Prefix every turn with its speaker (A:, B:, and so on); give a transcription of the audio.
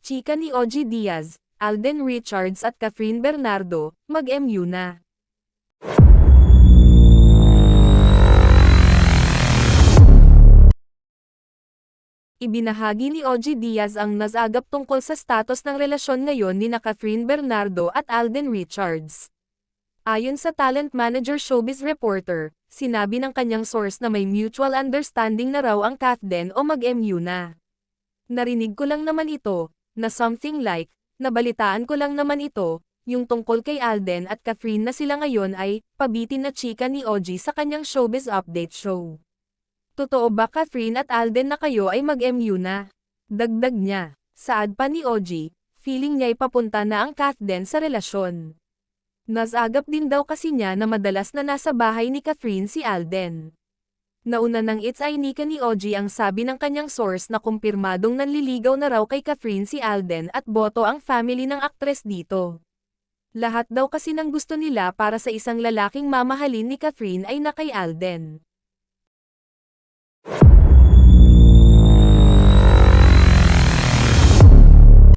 A: Chika ni Ogie Diaz, Alden Richards at Catherine Bernardo, mag-MU na. Ibinahagi ni Ogie Diaz ang nasagap tungkol sa status ng relasyon ngayon ni Catherine Bernardo at Alden Richards. Ayon sa talent manager Showbiz Reporter, sinabi ng kanyang source na may mutual understanding na raw ang Kathden o mag-MU na. Narinig ko lang naman ito, na something like, nabalitaan ko lang naman ito, yung tungkol kay Alden at Catherine na sila ngayon ay, pabitin na chika ni Ogie sa kanyang Showbiz Update show. Totoo ba Catherine at Alden na kayo ay mag-MU na? Dagdag niya, saad pa ni Ogie, feeling niya'y papunta na ang Kathden sa relasyon. Nasagap din daw kasi niya na madalas na nasa bahay ni Catherine si Alden. Nauna ng It's Ainika ni Ogie ang sabi ng kanyang source na kumpirmadong nanliligaw na raw kay Catherine si Alden at boto ang family ng aktres dito. Lahat daw kasi ng gusto nila para sa isang lalaking mamahalin ni Catherine ay na kay Alden.